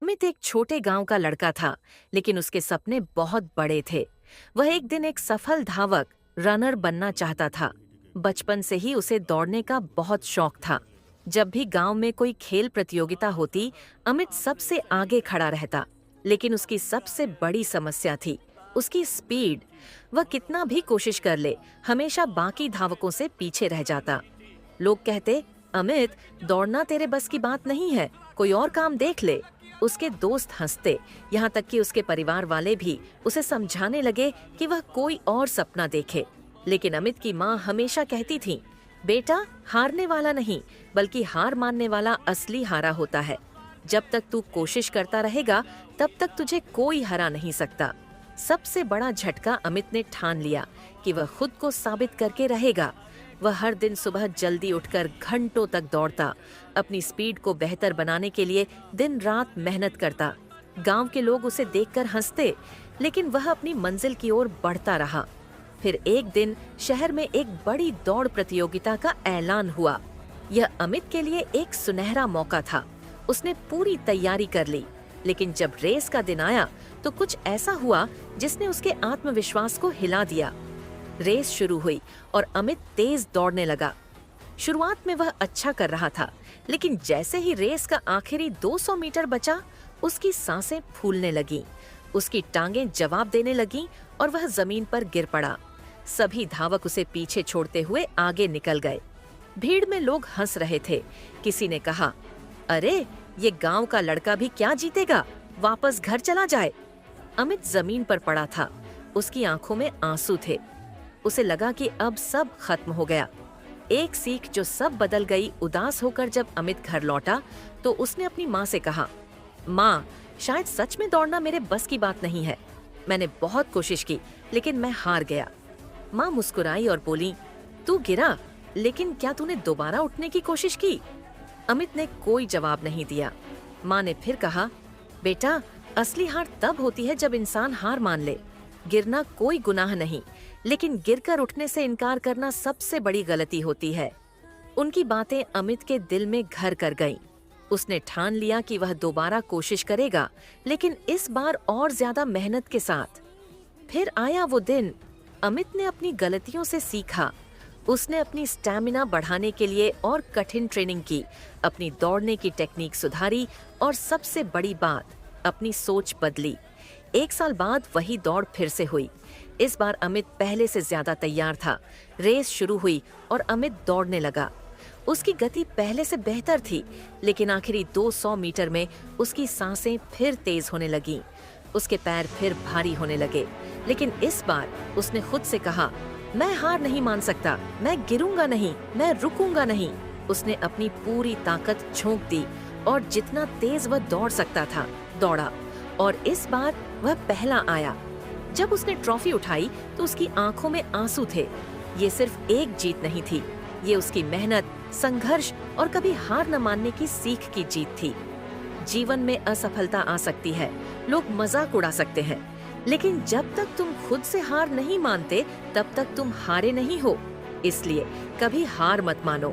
अमित एक छोटे गांव का लड़का था, लेकिन उसके सपने बहुत बड़े थे। वह एक दिन एक सफल धावक रनर बनना चाहता था। बचपन से ही उसे दौड़ने का बहुत शौक था। जब भी गांव में कोई खेल प्रतियोगिता होती, अमित सबसे आगे खड़ा रहता। लेकिन उसकी सबसे बड़ी समस्या थी उसकी स्पीड। वह कितना भी कोशिश कर ले, हमेशा बाकी धावकों से पीछे रह जाता। लोग कहते, अमित, दौड़ना तेरे बस की बात नहीं है, कोई और काम देख ले। उसके दोस्त हंसते, यहाँ तक कि उसके परिवार वाले भी उसे समझाने लगे कि वह कोई और सपना देखे। लेकिन अमित की माँ हमेशा कहती थी, बेटा, हारने वाला नहीं, बल्कि हार मानने वाला असली हारा होता है। जब तक तू कोशिश करता रहेगा, तब तक तुझे कोई हरा नहीं सकता। सबसे बड़ा झटका अमित ने ठान लिया कि वह खुद को साबित करके रहेगा। वह हर दिन सुबह जल्दी उठकर घंटों तक दौड़ता, अपनी स्पीड को बेहतर बनाने के लिए दिन रात मेहनत करता। गांव के लोग उसे देखकर हंसते, लेकिन वह अपनी मंजिल की ओर बढ़ता रहा। फिर एक दिन शहर में एक बड़ी दौड़ प्रतियोगिता का ऐलान हुआ। यह अमित के लिए एक सुनहरा मौका था। उसने पूरी तैयारी कर ली, लेकिन जब रेस का दिन आया तो कुछ ऐसा हुआ जिसने उसके आत्मविश्वास को हिला दिया। रेस शुरू हुई और अमित तेज दौड़ने लगा। शुरुआत में वह अच्छा कर रहा था, लेकिन जैसे ही रेस का आखिरी 200 मीटर बचा, उसकी सांसें फूलने लगीं, उसकी टांगें जवाब देने लगीं और वह जमीन पर गिर पड़ा। सभी धावक उसे पीछे छोड़ते हुए आगे निकल गए। भीड़ में लोग हंस रहे थे। किसी ने कहा, अरे, ये गांव का लड़का भी क्या जीतेगा, वापस घर चला जाए। अमित जमीन पर पड़ा था, उसकी आंखों में आंसू थे। उसे लगा कि अब सब खत्म हो गया। एक सीख जो सब बदल गई। उदास होकर जब अमित घर लौटा तो उसने अपनी माँ से कहा, माँ, शायद सच में दौड़ना मेरे बस की बात नहीं है। मैंने बहुत कोशिश की, लेकिन मैं हार गया। माँ मुस्कुराई और बोली, तू गिरा, लेकिन क्या तूने दोबारा उठने की कोशिश की? अमित ने कोई जवाब नहीं दिया। माँ ने फिर कहा, बेटा, असली हार तब होती है जब इंसान हार मान ले। गिरना कोई गुनाह नहीं, लेकिन गिरकर उठने से इनकार करना सबसे बड़ी गलती होती है। उनकी बातें अमित के दिल में घर कर गईं। उसने ठान लिया कि वह दोबारा कोशिश करेगा, लेकिन इस बार और ज्यादा मेहनत के साथ। फिर आया वो दिन। अमित ने अपनी गलतियों से सीखा। उसने अपनी स्टैमिना बढ़ाने के लिए और कठिन ट्रेनिंग की, अपनी दौड़ने की टेक्निक सुधारी और सबसे बड़ी बात, अपनी सोच बदली। 1 साल बाद वही दौड़ फिर से हुई। इस बार अमित पहले से ज्यादा तैयार था। रेस शुरू हुई और अमित दौड़ने लगा। उसकी गति पहले से बेहतर थी, लेकिन आखिरी 200 मीटर में उसकी सांसें फिर तेज होने लगीं। उसके पैर फिर भारी होने लगे, लेकिन इस बार उसने खुद से कहा, मैं हार नहीं मान सकता, मैं गिरूंगा नहीं, मैं रुकूंगा नहीं। उसने अपनी पूरी ताकत झोंक दी और जितना तेज वह दौड़ सकता था, दौड़ा। और इस बार वह पहला आया। जब उसने ट्रॉफी उठाई तो उसकी आंखों में आंसू थे। ये सिर्फ एक जीत नहीं थी, ये उसकी मेहनत, संघर्ष और कभी हार न मानने की सीख की जीत थी। जीवन में असफलता आ सकती है, लोग मजाक उड़ा सकते हैं, लेकिन जब तक तुम खुद से हार नहीं मानते, तब तक तुम हारे नहीं हो। इसलिए कभी हार मत मानो,